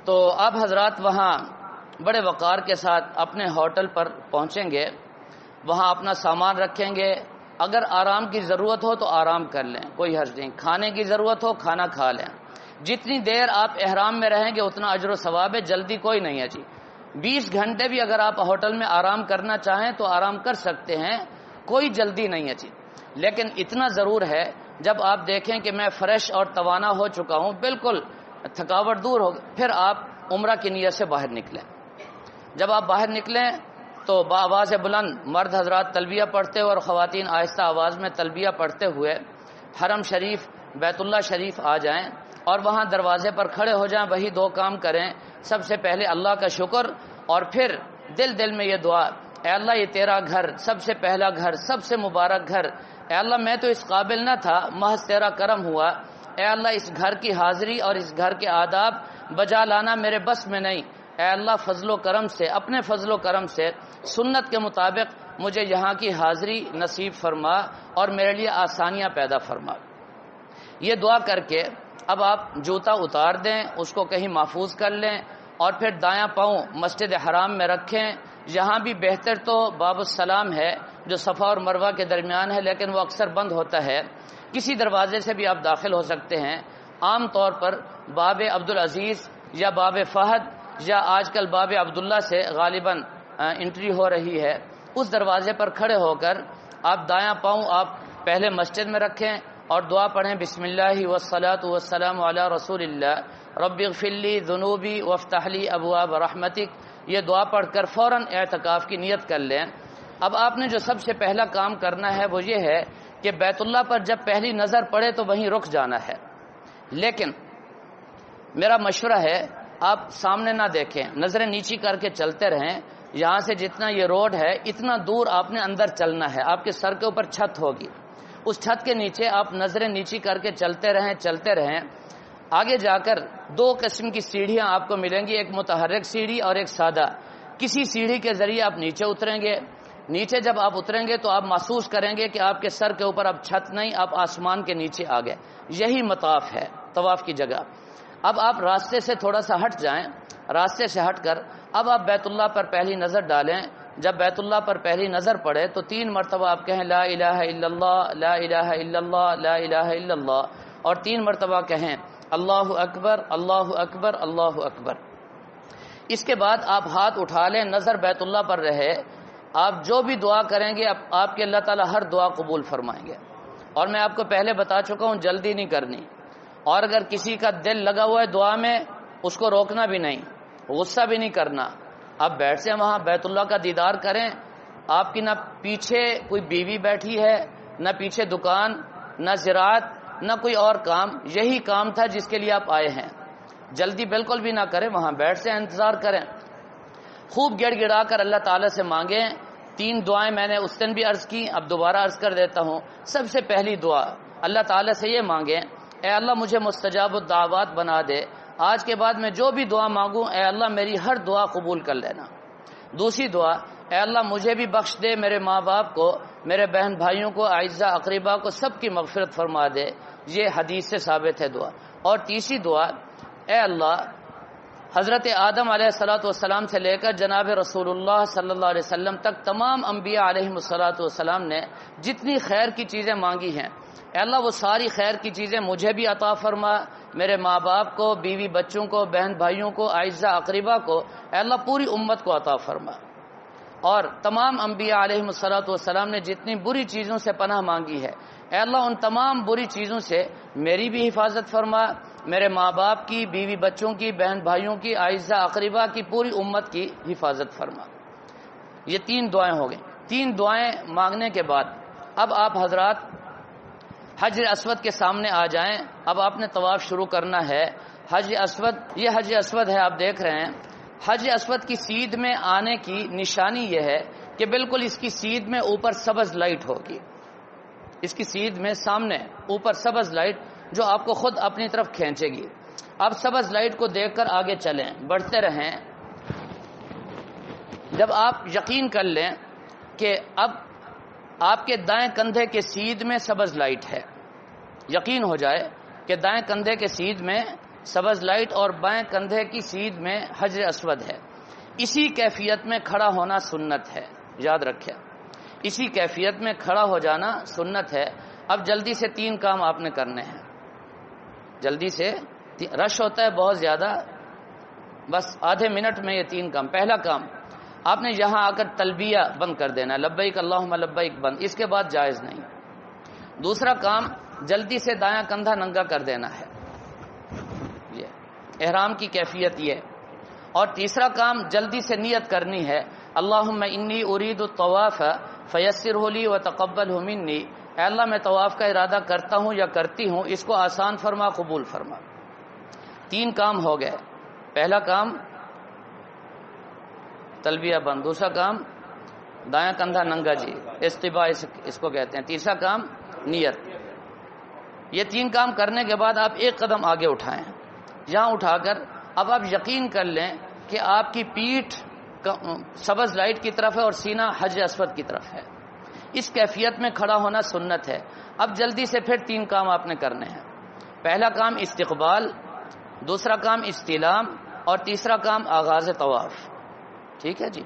تو آپ حضرات وہاں بڑے وقار کے ساتھ اپنے ہوٹل پر پہنچیں گے، وہاں اپنا سامان رکھیں گے، اگر آرام کی ضرورت ہو تو آرام کر لیں، کوئی حرج نہیں، کھانے کی ضرورت ہو کھانا کھا لیں، جتنی دیر آپ احرام میں رہیں گے اتنا اجر و ثواب ہے، جلدی کوئی نہیں ہے جی۔ 20 گھنٹے بھی اگر آپ ہوٹل میں آرام کرنا چاہیں تو آرام کر سکتے ہیں، کوئی جلدی نہیں ہے جی۔ لیکن اتنا ضرور ہے جب آپ دیکھیں کہ میں فریش اور توانا ہو چکا ہوں، بالکل تھکاوٹ دور ہو، پھر آپ عمرہ کی نیت سے باہر نکلیں۔ جب آپ باہر نکلیں تو بآواز بلند مرد حضرات تلبیہ پڑھتے ہوئے اور خواتین آہستہ آواز میں تلبیہ پڑھتے ہوئے حرم شریف بیت اللہ شریف آ جائیں اور وہاں دروازے پر کھڑے ہو جائیں۔ وہی 2 کام کریں، سب سے پہلے اللہ کا شکر، اور پھر دل میں یہ دعا، اے اللہ یہ تیرا گھر، سب سے پہلا گھر، سب سے مبارک گھر، اے اللہ میں تو اس قابل نہ تھا، محض تیرا کرم ہوا، اے اللہ اس گھر کی حاضری اور اس گھر کے آداب بجا لانا میرے بس میں نہیں، اے اللہ فضل و کرم سے، اپنے فضل و کرم سے سنت کے مطابق مجھے یہاں کی حاضری نصیب فرما اور میرے لیے آسانیاں پیدا فرما۔ یہ دعا کر کے اب آپ جوتا اتار دیں، اس کو کہیں محفوظ کر لیں، اور پھر دایاں پاؤں مسجد حرام میں رکھیں۔ یہاں بھی بہتر تو باب السلام ہے جو صفا اور مروہ کے درمیان ہے، لیکن وہ اکثر بند ہوتا ہے، کسی دروازے سے بھی آپ داخل ہو سکتے ہیں۔ عام طور پر باب عبدالعزیز یا باب فہد یا آج کل باب عبداللہ سے غالباً انٹری ہو رہی ہے، اس دروازے پر کھڑے ہو کر آپ دایاں پاؤں آپ پہلے مسجد میں رکھیں اور دعا پڑھیں، بسم اللہ والصلاۃ والسلام علی رسول اللہ رب اغفر لی ذنوبی وافتح لی ابواب رحمتک۔ یہ دعا پڑھ کر فوراً اعتکاف کی نیت کر لیں۔ اب آپ نے جو سب سے پہلا کام کرنا ہے وہ یہ ہے کہ بیت اللہ پر جب پہلی نظر پڑے تو وہیں رک جانا ہے، لیکن میرا مشورہ ہے آپ سامنے نہ دیکھیں، نظریں نیچی کر کے چلتے رہیں۔ یہاں سے جتنا یہ روڈ ہے اتنا دور آپ نے اندر چلنا ہے، آپ کے سر کے اوپر چھت ہوگی، اس چھت کے نیچے آپ نظریں نیچی کر کے چلتے رہیں۔ آگے جا کر 2 قسم کی سیڑھیاں آپ کو ملیں گی، ایک متحرک سیڑھی اور ایک سادہ۔ کسی سیڑھی کے ذریعے آپ نیچے اتریں گے، نیچے جب آپ اتریں گے تو آپ محسوس کریں گے کہ آپ کے سر کے اوپر اب چھت نہیں، آپ آسمان کے نیچے آ گئے، یہی مطاف ہے، طواف کی جگہ۔ اب آپ راستے سے تھوڑا سا ہٹ جائیں، راستے سے ہٹ کر اب آپ بیت اللہ پر پہلی نظر ڈالیں۔ جب بیت اللہ پر پہلی نظر پڑے تو 3 مرتبہ آپ کہیں لا الہ الا اللہ لا الہ الا اللہ لا الہ الا اللہ، اور 3 مرتبہ کہیں اللہ اکبر اللہ اکبر اللہ اکبر۔ اس کے بعد آپ ہاتھ اٹھا لیں، نظر بیت اللہ پر رہے، آپ جو بھی دعا کریں گے آپ کے اللہ تعالیٰ ہر دعا قبول فرمائیں گے، اور میں آپ کو پہلے بتا چکا ہوں جلدی نہیں کرنی، اور اگر کسی کا دل لگا ہوا ہے دعا میں اس کو روکنا بھی نہیں، غصہ بھی نہیں کرنا، آپ بیٹھ سے وہاں بیت اللہ کا دیدار کریں۔ آپ کی نہ پیچھے کوئی بیوی بیٹھی ہے، نہ پیچھے دکان، نہ زراعت، نہ کوئی اور کام، یہی کام تھا جس کے لیے آپ آئے ہیں۔ جلدی بالکل بھی نہ کریں، وہاں بیٹھ سے انتظار کریں، خوب گڑ گڑا کر اللہ تعالیٰ سے مانگیں۔ 3 دعائیں میں نے اس دن بھی عرض کی، اب دوبارہ عرض کر دیتا ہوں۔ سب سے پہلی دعا اللہ تعالیٰ سے یہ مانگیں، اے اللہ مجھے مستجاب الدعوات بنا دے، آج کے بعد میں جو بھی دعا مانگوں اے اللہ میری ہر دعا قبول کر لینا۔ دوسری دعا، اے اللہ مجھے بھی بخش دے، میرے ماں باپ کو، میرے بہن بھائیوں کو، اعزہ اقربا کو، سب کی مغفرت فرما دے، یہ حدیث سے ثابت ہے دعا۔ اور تیسری دعا، اے اللہ حضرت آدم علیہ الصلوۃ والسلام سے لے کر جناب رسول اللہ صلی اللہ علیہ وسلم تک تمام انبیاء علیہم الصلوۃ والسلام نے جتنی خیر کی چیزیں مانگی ہیں، اے اللہ وہ ساری خیر کی چیزیں مجھے بھی عطا فرما، میرے ماں باپ کو، بیوی بچوں کو، بہن بھائیوں کو، اعزہ اقربا کو، اے اللہ پوری امت کو عطا فرما۔ اور تمام انبیاء علیہم الصلوۃ والسلام نے جتنی بری چیزوں سے پناہ مانگی ہے، اے اللہ ان تمام بری چیزوں سے میری بھی حفاظت فرما، میرے ماں باپ کی، بیوی بچوں کی، بہن بھائیوں کی، اعزہ اقربا کی، پوری امت کی حفاظت فرما۔ یہ 3 دعائیں ہو گئیں۔ 3 دعائیں مانگنے کے بعد اب آپ حضرات حجر اسود کے سامنے آ جائیں۔ اب آپ نے طواف شروع کرنا ہے۔ حجر اسود، یہ حجر اسود ہے، آپ دیکھ رہے ہیں۔ حجر اسود کی سیدھ میں آنے کی نشانی یہ ہے کہ بالکل اس کی سیدھ میں اوپر سبز لائٹ ہوگی، اس کی سیدھ میں سامنے اوپر سبز لائٹ جو آپ کو خود اپنی طرف کھینچے گی۔ اب سبز لائٹ کو دیکھ کر آگے چلیں، بڑھتے رہیں۔ جب آپ یقین کر لیں کہ اب آپ کے دائیں کندھے کے سیدھ میں سبز لائٹ ہے، یقین ہو جائے کہ دائیں کندھے کے سیدھ میں سبز لائٹ اور بائیں کندھے کی سیدھ میں حجر اسود ہے، اسی کیفیت میں کھڑا ہونا سنت ہے. یاد رکھیں، اسی کیفیت میں کھڑا ہو جانا سنت ہے. اب جلدی سے 3 کام آپ نے کرنے ہیں. جلدی سے، رش ہوتا ہے بہت زیادہ، بس آدھے منٹ میں یہ 3 کام. پہلا کام، آپ نے یہاں آ کر تلبیہ بند کر دینا، لبیک اللہم لبیک بند، اس کے بعد جائز نہیں. دوسرا کام، جلدی سے دایاں کندھا ننگا کر دینا ہے، یہ احرام کی کیفیت یہ. اور تیسرا کام، جلدی سے نیت کرنی ہے، اللہم انی ارید الطواف فیسرہ لی وتقبلہ منی، اے اللہ میں طواف کا ارادہ کرتا ہوں یا کرتی ہوں، اس کو آسان فرما، قبول فرما. 3 کام ہو گئے. پہلا کام تلبیہ بند، دوسرا کام دایاں کندھا ننگا جی استباء اس کو کہتے ہیں، تیسرا کام نیت. یہ 3 کام کرنے کے بعد آپ ایک قدم آگے اٹھائیں. یہاں اٹھا کر اب آپ یقین کر لیں کہ آپ کی پیٹھ سبز لائٹ کی طرف ہے اور سینہ حجر اسود کی طرف ہے. اس کیفیت میں کھڑا ہونا سنت ہے. اب جلدی سے پھر 3 کام آپ نے کرنے ہیں. پہلا کام استقبال، دوسرا کام استلام، اور تیسرا کام آغاز طواف. ٹھیک ہے جی.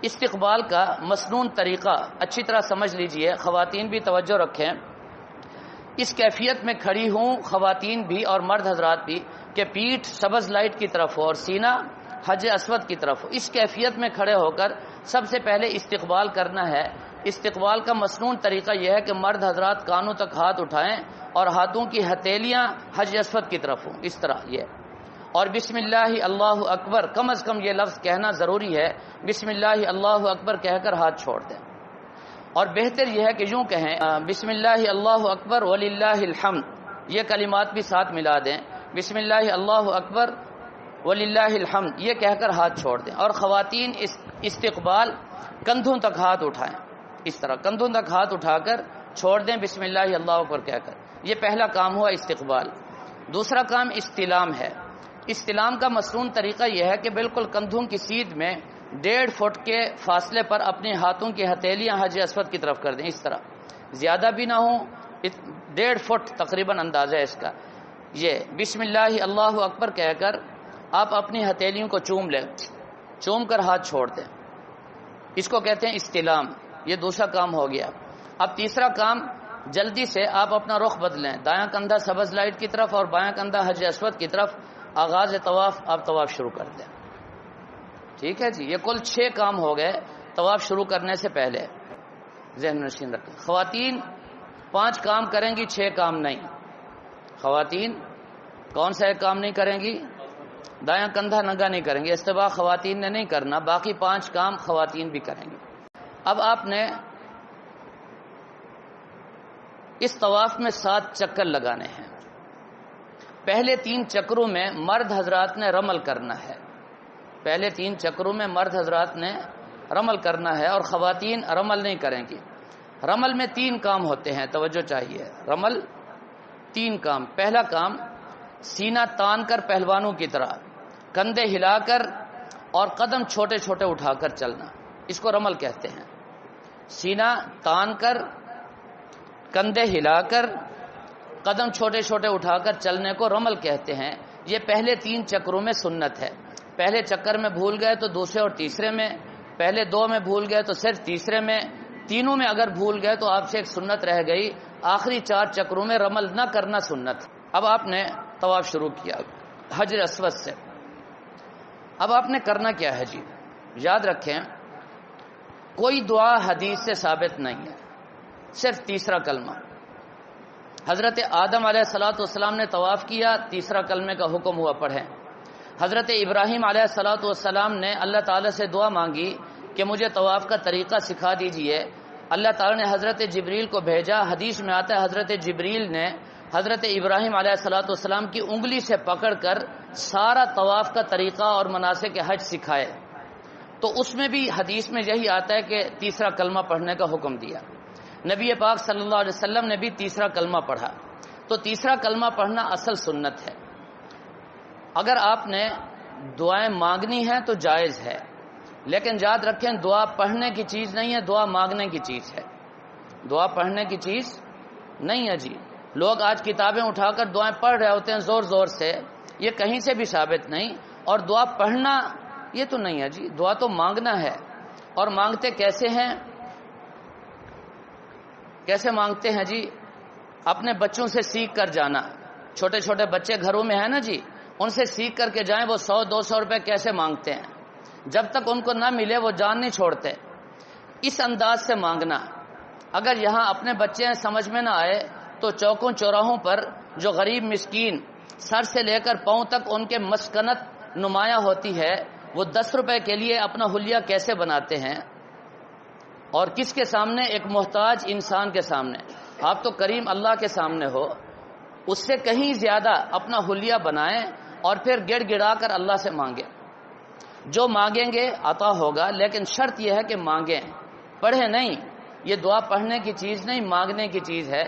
استقبال کا مسنون طریقہ اچھی طرح سمجھ لیجئے، خواتین بھی توجہ رکھیں. اس کیفیت میں کھڑی ہوں خواتین بھی اور مرد حضرات بھی کہ پیٹھ سبز لائٹ کی طرف ہو اور سینہ حجر اسود کی طرف ہو. اس کیفیت میں کھڑے ہو کر سب سے پہلے استقبال کرنا ہے. استقبال کا مسنون طریقہ یہ ہے کہ مرد حضرات کانوں تک ہاتھ اٹھائیں اور ہاتھوں کی ہتھیلیاں حجر اسود کی طرف ہوں، اس طرح یہ. اور بسم اللہ اللہ اکبر، کم از کم یہ لفظ کہنا ضروری ہے. بسم اللہ اللہ اکبر کہہ کر ہاتھ چھوڑ دیں. اور بہتر یہ ہے کہ یوں کہیں بسم اللہ اللہ اکبر وللہ الحمد، یہ کلمات بھی ساتھ ملا دیں. بسم اللہ اللہ اکبر وللہ الحمد یہ کہہ کر ہاتھ چھوڑ دیں. اور خواتین استقبال کندھوں تک ہاتھ اٹھائیں، اس طرح کندھوں تک ہاتھ اٹھا کر چھوڑ دیں بسم اللہ اللہ اکبر کہہ کر. یہ پہلا کام ہوا استقبال. دوسرا کام استلام ہے. استلام کا مسنون طریقہ یہ ہے کہ بالکل کندھوں کی سیدھ میں 1.5 فٹ کے فاصلے پر اپنے ہاتھوں کی ہتھیلیاں حجر اسود کی طرف کر دیں، اس طرح زیادہ بھی نہ ہوں، 1.5 فٹ تقریباً اندازہ ہے اس کا. یہ بسم اللہ اللہ اکبر کہہ کر آپ اپنی ہتھیلیوں کو چوم لیں، چوم کر ہاتھ چھوڑ دیں. اس کو کہتے ہیں استلام. یہ دوسرا کام ہو گیا. اب تیسرا کام، جلدی سے آپ اپنا رخ بدلیں، دایاں کندھا سبز لائٹ کی طرف اور بایاں کندھا حجر اسود کی طرف. آغاز طواف، آپ طواف شروع کر دیں. ٹھیک ہے جی. یہ کل 6 کام ہو گئے طواف شروع کرنے سے پہلے. ذہن نشین رکھیں، خواتین 5 کام کریں گی، 6 کام نہیں. خواتین کون سا ایک کام نہیں کریں گی؟ دایاں کندھا ننگا نہیں کریں گے، استباء خواتین نے نہیں کرنا، باقی 5 کام خواتین بھی کریں گی. اب آپ نے اس طواف میں 7 چکر لگانے ہیں. پہلے 3 چکروں میں مرد حضرات نے رمل کرنا ہے. پہلے 3 چکروں میں مرد حضرات نے رمل کرنا ہے اور خواتین رمل نہیں کریں گی. رمل میں 3 کام ہوتے ہیں، توجہ چاہیے. رمل 3 کام. پہلا کام، سینہ تان کر پہلوانوں کی طرح کندھے ہلا کر اور قدم چھوٹے چھوٹے اٹھا کر چلنا، اس کو رمل کہتے ہیں. سینہ تان کر، کندھے ہلا کر، قدم چھوٹے چھوٹے اٹھا کر چلنے کو رمل کہتے ہیں. یہ پہلے 3 چکروں میں سنت ہے. پہلے چکر میں بھول گئے تو دوسرے اور تیسرے میں، پہلے 2 میں بھول گئے تو صرف تیسرے میں، تینوں میں اگر بھول گئے تو آپ سے ایک سنت رہ گئی، آخری 4 چکروں میں رمل نہ کرنا سنت. اب آپ نے طواف شروع کیا حجر اسود سے. اب آپ نے کرنا کیا ہے جی؟ یاد رکھیں، کوئی دعا حدیث سے ثابت نہیں ہے، صرف تیسرا کلمہ. حضرت آدم علیہ الصلوۃ والسلام نے طواف کیا، تیسرا کلمے کا حکم ہوا پڑھیں. حضرت ابراہیم علیہ الصلوۃ والسلام نے اللہ تعالیٰ سے دعا مانگی کہ مجھے طواف کا طریقہ سکھا دیجئے. اللہ تعالیٰ نے حضرت جبریل کو بھیجا. حدیث میں آتا ہے حضرت جبریل نے حضرت ابراہیم علیہ الصلوۃ والسلام کی انگلی سے پکڑ کر سارا طواف کا طریقہ اور مناسک حج سکھائے. تو اس میں بھی حدیث میں یہی آتا ہے کہ تیسرا کلمہ پڑھنے کا حکم دیا. نبی پاک صلی اللہ علیہ وسلم نے بھی تیسرا کلمہ پڑھا. تو تیسرا کلمہ پڑھنا اصل سنت ہے. اگر آپ نے دعائیں مانگنی ہیں تو جائز ہے، لیکن یاد رکھیں دعا پڑھنے کی چیز نہیں ہے، دعا مانگنے کی چیز ہے. دعا پڑھنے کی چیز نہیں ہے جی. لوگ آج کتابیں اٹھا کر دعائیں پڑھ رہے ہوتے ہیں زور زور سے، یہ کہیں سے بھی ثابت نہیں. اور دعا پڑھنا یہ تو نہیں ہے جی. دعا تو مانگنا ہے. اور مانگتے کیسے ہیں؟ کیسے مانگتے ہیں جی؟ اپنے بچوں سے سیکھ کر جانا. چھوٹے چھوٹے بچے گھروں میں ہیں نا جی، ان سے سیکھ کر کے جائیں وہ 100-200 روپے کیسے مانگتے ہیں. جب تک ان کو نہ ملے وہ جان نہیں چھوڑتے. اس انداز سے مانگنا. اگر یہاں اپنے بچے سمجھ میں نہ آئے تو چوکوں چوراہوں پر جو غریب مسکین سر سے لے کر پاؤں تک ان کے مسکنت نمایاں ہوتی ہے، وہ 10 روپے کے لیے اپنا حلیہ کیسے بناتے ہیں، اور کس کے سامنے؟ ایک محتاج انسان کے سامنے. آپ تو کریم اللہ کے سامنے ہو، اس سے کہیں زیادہ اپنا حلیہ بنائیں اور پھر گڑ گڑا کر اللہ سے مانگیں. جو مانگیں گے عطا ہوگا، لیکن شرط یہ ہے کہ مانگیں، پڑھیں نہیں. یہ دعا پڑھنے کی چیز نہیں، مانگنے کی چیز ہے.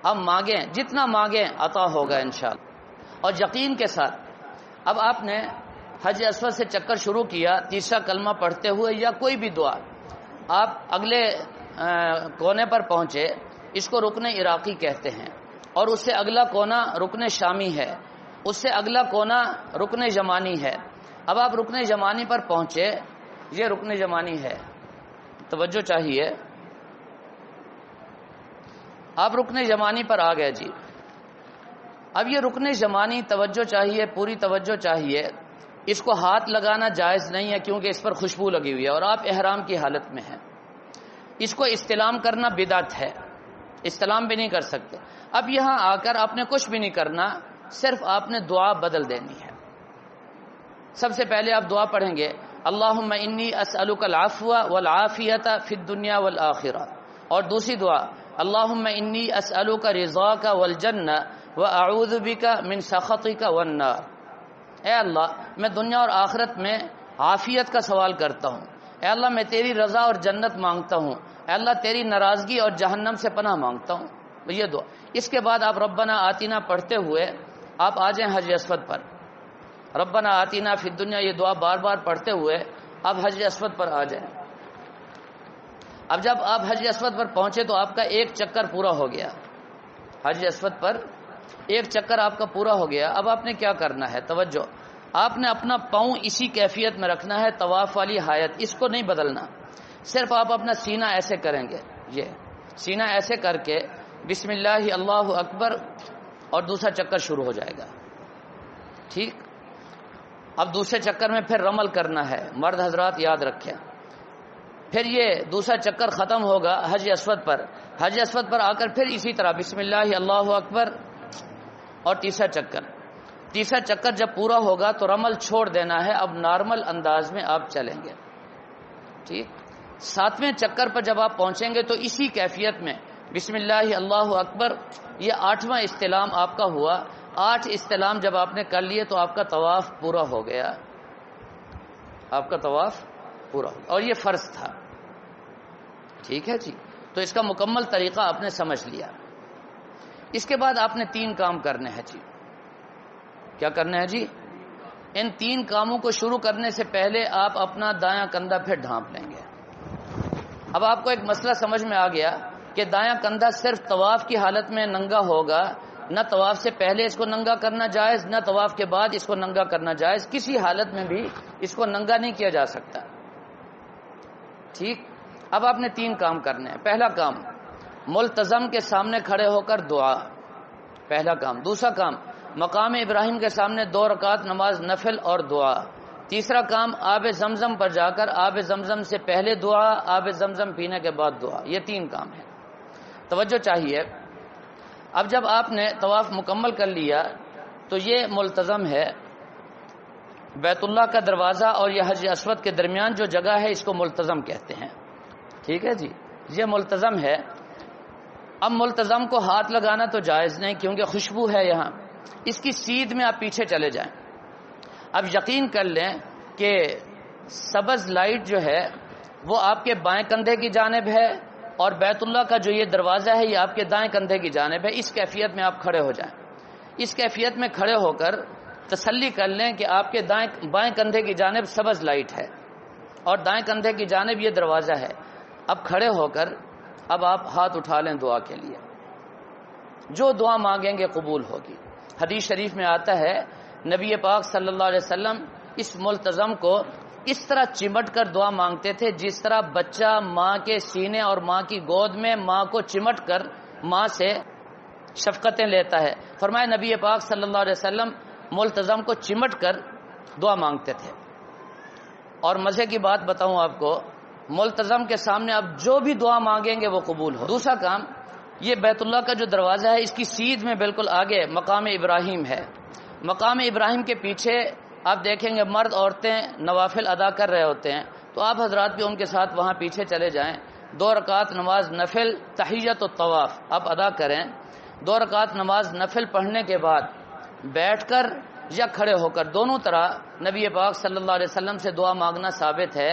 اب مانگیں، جتنا مانگیں عطا ہوگا انشاءاللہ. اور یقین کے ساتھ. اب آپ نے حج اسود سے چکر شروع کیا، تیسرا کلمہ پڑھتے ہوئے یا کوئی بھی دعا، آپ اگلے کونے پر پہنچے، اس کو رکن عراقی کہتے ہیں. اور اس سے اگلا کونا رکن شامی ہے، اس سے اگلا کونا رکن یمانی ہے. اب آپ رکن یمانی پر پہنچے، یہ رکن یمانی ہے، توجہ چاہیے. آپ رکن یمانی پر آ گئے جی. اب یہ رکن یمانی، توجہ چاہیے، پوری توجہ چاہیے. اس کو ہاتھ لگانا جائز نہیں ہے کیونکہ اس پر خوشبو لگی ہوئی ہے اور آپ احرام کی حالت میں ہیں. اس کو استلام کرنا بدعت ہے، استلام بھی نہیں کر سکتے. اب یہاں آ کر آپ نے کچھ بھی نہیں کرنا، صرف آپ نے دعا بدل دینی ہے. سب سے پہلے آپ دعا پڑھیں گے، اللہم انی اسألک العفو والعافیۃ فی الدنیا والآخرہ. اور دوسری دعا، اللہم انی اسألک رضاک والجنہ واعوذ بک من سخطک والنار. اے اللہ، میں دنیا اور آخرت میں عافیت کا سوال کرتا ہوں. اے اللہ، میں تیری رضا اور جنت مانگتا ہوں. اے اللہ، تیری ناراضگی اور جہنم سے پناہ مانگتا ہوں. یہ دعا. اس کے بعد آپ ربنا آتینا پڑھتے ہوئے آپ آ جائیں حج اسود پر. ربنا آتینا فی الدنیا، یہ دعا بار بار پڑھتے ہوئے آپ حج اسود پر آ جائیں. اب جب آپ حج اسود پر پہنچے تو آپ کا ایک چکر پورا ہو گیا. حج اسود پر ایک چکر آپ کا پورا ہو گیا. اب آپ نے کیا کرنا ہے؟ توجہ. آپ نے اپنا پاؤں اسی کیفیت میں رکھنا ہے، طواف والی حایت، اس کو نہیں بدلنا. صرف آپ اپنا سینہ ایسے کریں گے، یہ سینہ ایسے کر کے بسم اللہ اللہ اکبر، اور دوسرا چکر شروع ہو جائے گا. ٹھیک. اب دوسرے چکر میں پھر رمل کرنا ہے، مرد حضرات یاد رکھیں. پھر یہ دوسرا چکر ختم ہوگا حج اسود پر. حج اسود پر آ کر پھر اسی طرح بسم اللہ اللہ اکبر اور تیسرا چکر جب پورا ہوگا تو رمل چھوڑ دینا ہے. اب نارمل انداز میں آپ چلیں گے. ٹھیک. 7ویں چکر پر جب آپ پہنچیں گے تو اسی کیفیت میں بسم اللہ اللہ اکبر، یہ 8واں استلام آپ کا ہوا. 8 استلام جب آپ نے کر لیے تو آپ کا طواف پورا ہو گیا. آپ کا طواف پورا ہو گیا، اور یہ فرض تھا. ٹھیک ہے جی. تو اس کا مکمل طریقہ آپ نے سمجھ لیا. اس کے بعد آپ نے 3 کام کرنے ہیں جی. کیا کرنا ہے جی؟ ان 3 کاموں کو شروع کرنے سے پہلے آپ اپنا دایاں کندھا پھر ڈھانپ لیں گے. اب آپ کو ایک مسئلہ سمجھ میں آ گیا کہ دایاں کندھا صرف طواف کی حالت میں ننگا ہوگا، نہ طواف سے پہلے اس کو ننگا کرنا جائز، نہ طواف کے بعد اس کو ننگا کرنا جائز. کسی حالت میں بھی اس کو ننگا نہیں کیا جا سکتا. ٹھیک. اب آپ نے 3 کام کرنے ہیں. پہلا کام، ملتزم کے سامنے کھڑے ہو کر دعا، پہلا کام. دوسرا کام، مقام ابراہیم کے سامنے 2 رکعت نماز نفل اور دعا. تیسرا کام، آب زمزم پر جا کر آب زمزم سے پہلے دعا، آب زمزم پینے کے بعد دعا. یہ 3 کام ہیں. توجہ چاہیے. اب جب آپ نے طواف مکمل کر لیا تو یہ ملتزم ہے. بیت اللہ کا دروازہ اور یہ حج اسود کے درمیان جو جگہ ہے اس کو ملتزم کہتے ہیں. ٹھیک ہے جی. یہ ملتزم ہے. اب ملتزم کو ہاتھ لگانا تو جائز نہیں کیونکہ خوشبو ہے یہاں. اس کی سیدھ میں آپ پیچھے چلے جائیں. اب یقین کر لیں کہ سبز لائٹ جو ہے وہ آپ کے بائیں کندھے کی جانب ہے اور بیت اللہ کا جو یہ دروازہ ہے یہ آپ کے دائیں کندھے کی جانب ہے. اس کیفیت میں آپ کھڑے ہو جائیں. اس کیفیت میں کھڑے ہو کر تسلی کر لیں کہ آپ کے بائیں کندھے کی جانب سبز لائٹ ہے اور دائیں کندھے کی جانب یہ دروازہ ہے. اب کھڑے ہو کر اب آپ ہاتھ اٹھا لیں دعا کے لیے. جو دعا مانگیں گے قبول ہوگی. حدیث شریف میں آتا ہے نبی پاک صلی اللہ علیہ وسلم اس ملتزم کو اس طرح چمٹ کر دعا مانگتے تھے جس طرح بچہ ماں کے سینے اور ماں کی گود میں ماں کو چمٹ کر ماں سے شفقتیں لیتا ہے. فرمایا نبی پاک صلی اللہ علیہ وسلم ملتزم کو چمٹ کر دعا مانگتے تھے. اور مزے کی بات بتاؤں آپ کو، ملتزم کے سامنے آپ جو بھی دعا مانگیں گے وہ قبول ہو. دوسرا کام، یہ بیت اللہ کا جو دروازہ ہے اس کی سیدھ میں بالکل آگے مقام ابراہیم ہے. مقام ابراہیم کے پیچھے آپ دیکھیں گے مرد عورتیں نوافل ادا کر رہے ہوتے ہیں، تو آپ حضرات بھی ان کے ساتھ وہاں پیچھے چلے جائیں. 2 رکعت نماز نفل تحیت الطواف آپ ادا کریں. 2 رکعت نماز نفل پڑھنے کے بعد بیٹھ کر یا کھڑے ہو کر دونوں طرح نبی پاک صلی اللہ علیہ وسلم سے دعا مانگنا ثابت ہے.